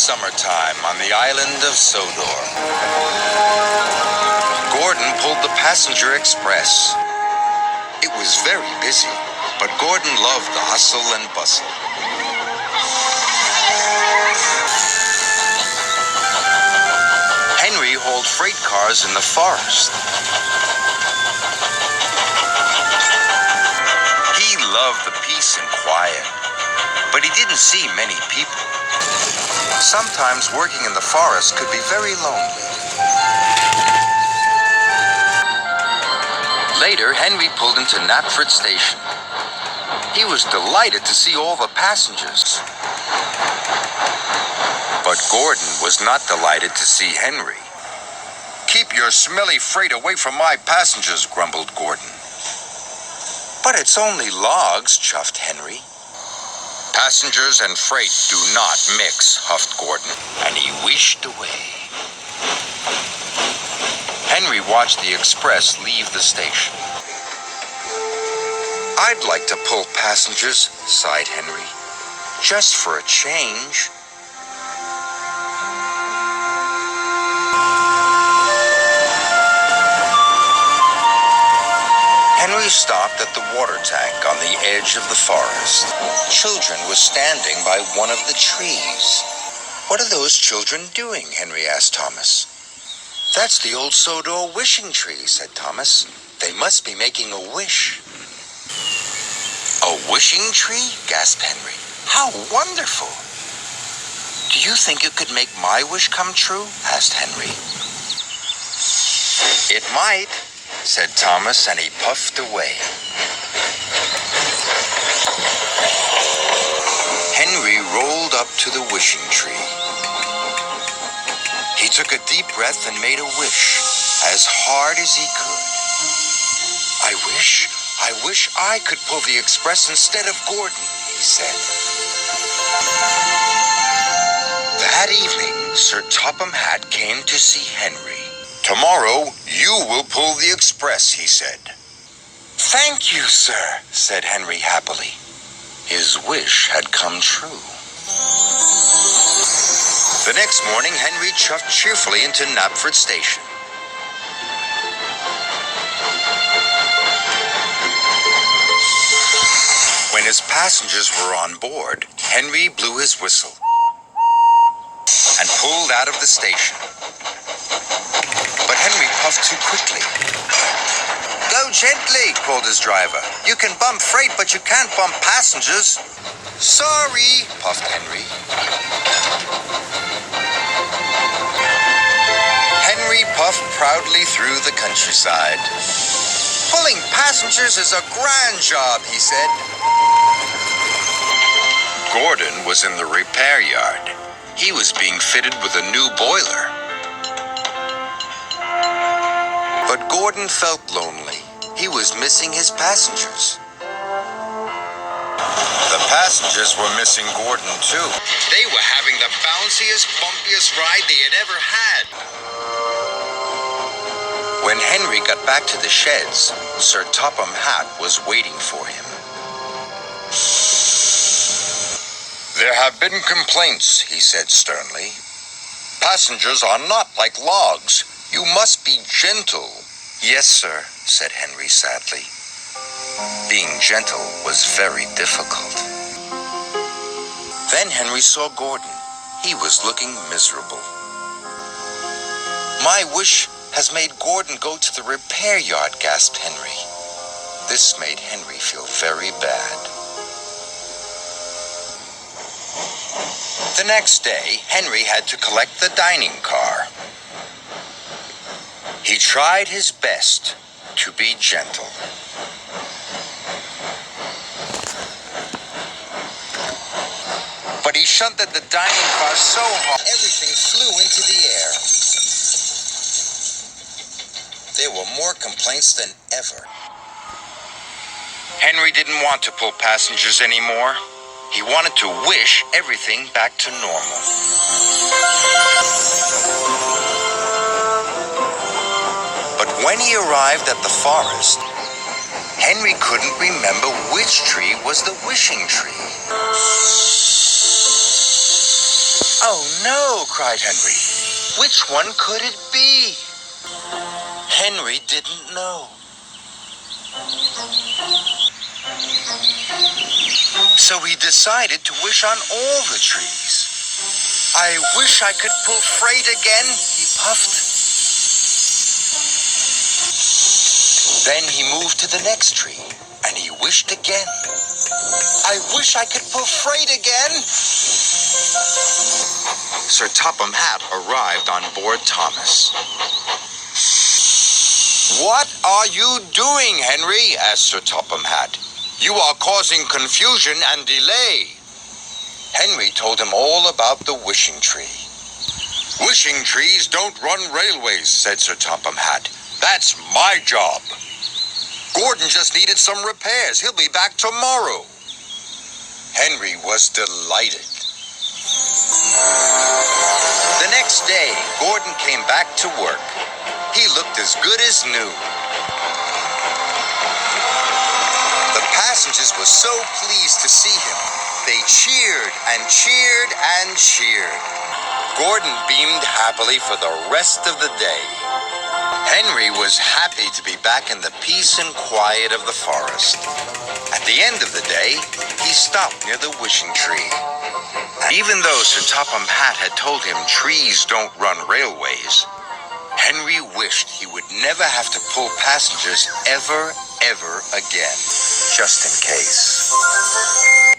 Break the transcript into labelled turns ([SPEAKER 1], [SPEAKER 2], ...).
[SPEAKER 1] summertime on the island of Sodor. Gordon pulled the passenger express. It was very busy, but Gordon loved the hustle and bustle. Henry hauled freight cars in the forest. He loved the peace and quiet, but he didn't see many people. Sometimes working in the forest could be very lonely. Later, Henry pulled into Knapford Station. He was delighted to see all the passengers. But Gordon was not delighted to see Henry. "Keep your smelly freight away from my passengers," grumbled Gordon. "But it's only logs," chuffed Henry. "Passengers and freight do not mix," huffed Gordon, and he wheezed away. Henry watched the express leave the station. "I'd like to pull passengers," sighed Henry, "just for a change." Henry stopped at the water tank on the edge of the forest. Children were standing by one of the trees. "What are those children doing?" Henry asked Thomas. "That's the old Sodor wishing tree," said Thomas. "They must be making a wish." "A wishing tree?" gasped Henry. "How wonderful!" "Do you think you could make my wish come true?" asked Henry. "It might," said Thomas, and he puffed away. Henry rolled up to the wishing tree. He took a deep breath and made a wish as hard as he could. I wish I could pull the express instead of Gordon," he said. That evening, Sir Topham Hatt came to see Henry. "Tomorrow, you will pull the express," he said. "Thank you, sir," said Henry happily. His wish had come true. The next morning, Henry chuffed cheerfully into Knapford Station. When his passengers were on board, Henry blew his whistle and pulled out of the station. But Henry puffed too quickly. "Go gently," called his driver. "You can bump freight, but you can't bump passengers." "Sorry," puffed Henry. Henry puffed proudly through the countryside. "Pulling passengers is a grand job," he said. Gordon was in the repair yard. He was being fitted with a new boiler. But Gordon felt lonely. He was missing his passengers. The passengers were missing Gordon, too. They were having the bounciest, bumpiest ride they had ever had. When Henry got back to the sheds, Sir Topham Hatt was waiting for him. "There have been complaints," he said sternly. "Passengers are not like logs. You must be gentle." "Yes, sir," said Henry sadly. Being gentle was very difficult. Then Henry saw Gordon. He was looking miserable. "My wish has made Gordon go to the repair yard," gasped Henry. This made Henry feel very bad. The next day, Henry had to collect the dining car. He tried his best to be gentle. But he shunted the dining car so hard, everything flew into the air. There were more complaints than ever. Henry didn't want to pull passengers anymore. He wanted to wish everything back to normal. But when he arrived at the forest, Henry couldn't remember which tree was the wishing tree. Oh no, cried Henry. Which one could it be? Henry didn't know. So he decided to wish on all the trees. I wish I could pull freight again, he puffed. Then he moved to the next tree, and he wished again. I wish I could pull freight again. Sir Topham Hatt arrived on board Thomas. What are you doing, Henry? asked Sir Topham Hatt. You are causing confusion and delay. Henry told him all about the wishing tree. Wishing trees don't run railways, said Sir Topham Hatt. That's my job. Gordon just needed some repairs. He'll be back tomorrow. Henry was delighted. The next day, Gordon came back to work. He looked as good as new. The passengers were so pleased to see him. They cheered and cheered and cheered. Gordon beamed happily for the rest of the day. Henry was happy to be back in the peace and quiet of the forest. At the end of the day, he stopped near the wishing tree. And even though Sir Topham Hatt had told him trees don't run railways, Henry wished he would never have to pull passengers ever again, just in case.